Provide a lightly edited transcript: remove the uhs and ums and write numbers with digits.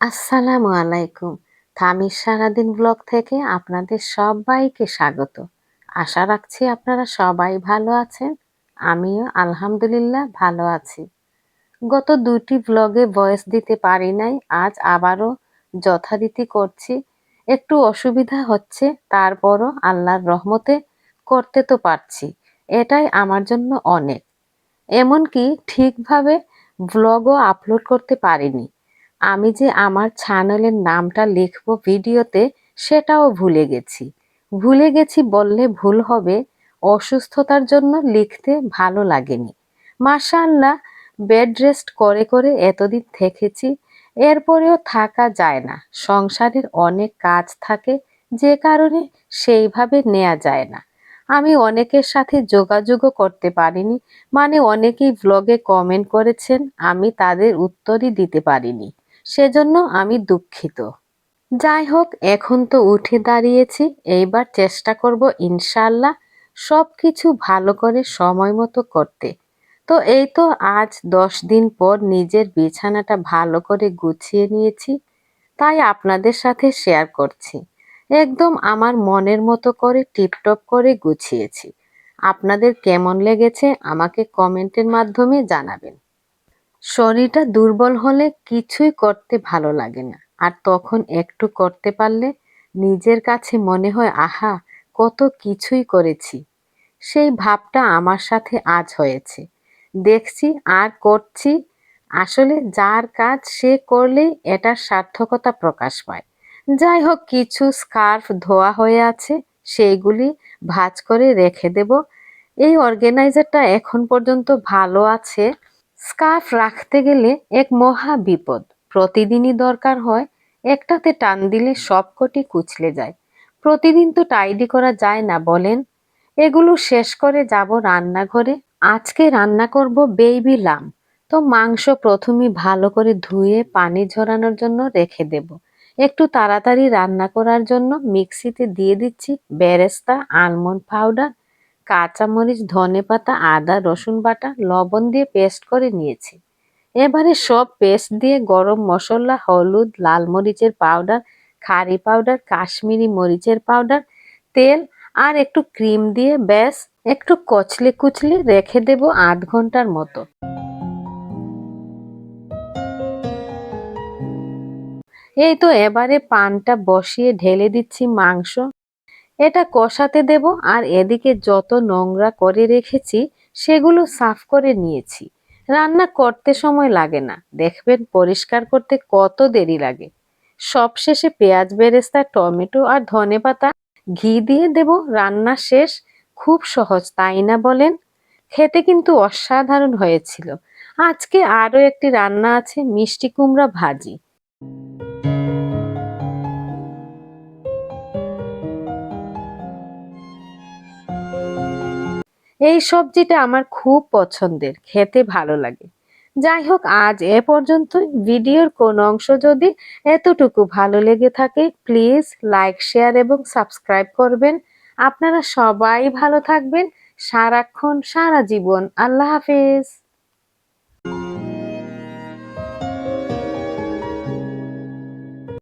আসসালামু আলাইকুম। থামির সারাদিন ব্লগ থেকে আপনাদের সবাইকে স্বাগত। আশা রাখছি আপনারা সবাই ভালো আছেন। আমিও আলহামদুলিল্লাহ ভালো আছি। গত ২টি ব্লগে ভয়েস দিতে পারি নাই। আজ আবারও যথারীতি করছি। একটু অসুবিধা হচ্ছে, তারপরও আল্লাহর রহমতে করতে তো পারছি। এটাই আমার জন্য অনেক। এমনকি ঠিকভাবে ভ্লগও আপলোড করতে পারিনি। আমি যে আমার চ্যানেলের নামটা লিখব ভিডিওতে সেটাও ভুলে গেছি। ভুলে গেছি বললে ভুল হবে, অসুস্থতার জন্য লিখতে ভালো লাগেনি। মাশাআল্লাহ, বেড রেস্ট করে করে এতদিন থেকেছি, এরপরেও থাকা যায় না। সংসারের অনেক কাজ থাকে, যে কারণে সেইভাবে নেওয়া যায় না। আমি অনেকের সাথে যোগাযোগও করতে পারিনি, মানে অনেকেই ব্লগে কমেন্ট করেছেন, আমি তাদের উত্তরই দিতে পারিনি। সেজন্য আমি দুঃখিত। যাই হোক, এখন তো উঠে দাঁড়িয়েছি। এইবার চেষ্টা করব ইনশাআল্লাহ সবকিছু ভালো করে সময় মতো করতে। তো এই তো আজ 10 দিন পর নিজের বিছানাটা ভালো করে গুছিয়ে নিয়েছি, তাই আপনাদের সাথে শেয়ার করছি। একদম আমার মনের মতো করে টিপটপ করে গুছিয়েছি। আপনাদের কেমন লেগেছে আমাকে কমেন্টের মাধ্যমে জানাবেন। শরীরটা দুর্বল হলে কিছুই করতে ভালো লাগে না, আর তখন একটু করতে পারলে নিজের কাছে মনে হয় আহা, কত কিছুই করেছি। সেই ভাবটা আমার সাথে আজ হয়েছে। দেখছি আর করছি। আসলে যার কাজ সে করলেই এটার সার্থকতা প্রকাশ পায়। যাই হোক, কিছু স্কার্ফ ধোয়া হয়ে আছে, সেইগুলি ভাঁজ করে রেখে দেব। এই অর্গানাইজারটা এখন পর্যন্ত ভালো আছে। স্কার্ফ রাখতে গেলে এক মহা বিপদ। প্রতিদিনই দরকার হয়, একটাতে টান দিলে সবকটি কুচলে যায়। প্রতিদিন তো টাইডি করা যায় না বলেন। এগুলো শেষ করে যাব রান্নাঘরে। আজকে রান্না করব বেবি লাম। তো মাংস প্রথমে ভালো করে ধুয়ে পানি ঝরানোর জন্য রেখে দেব। একটু তাড়াতাড়ি রান্না করার জন্য মিক্সিতে দিয়ে দিচ্ছি বেরেস্তা, আলমন্ড পাউডার, কাঁচামরিচ, ধনেপাতা, আদা, রসুন বাটা, লবণ দিয়ে পেস্ট করে নিয়েছি। এবারে সব পেস্ট দিয়ে গরম মশলা, হলুদ, লাল মরিচের পাউডার, কারি পাউডার, কাশ্মীরি মরিচের পাউডার, তেল আর একটু ক্রিম দিয়ে ব্যাস একটু কচলে কুচলে রেখে দেব ৮ ঘন্টার মতো। এই তো এবারে পানটা বসিয়ে ঢেলে দিচ্ছি মাংস। এটা কষাতে দেব, আর এদিকে যত নোংরা করে রেখেছি সেগুলো সাফ করে নিয়েছি। রান্না করতে সময় লাগে না, দেখবেন পরিষ্কার করতে কত দেরি লাগে। সবশেষে পেঁয়াজ বেরেস্তা, টমেটো আর ধনেপাতা, ঘি দিয়ে দেব। রান্না শেষ। খুব সহজ, তাই না বলেন? খেতে কিন্তু অসাধারণ হয়েছিল। আজকে আরো একটি রান্না আছে, মিষ্টি কুমড়া ভাজি। এই সবজিটা আমার খুব পছন্দের, খেতে ভালো লাগে। যাই হোক, আজ এ পর্যন্তই। ভিডিওর কোন অংশ যদি এতটুকু ভালো লেগে থাকে, প্লিজ লাইক, শেয়ার এবং সাবস্ক্রাইব করবেন। আপনারা সবাই ভালো থাকবেন সারাক্ষণ, সারা জীবন। আল্লাহ হাফেজ।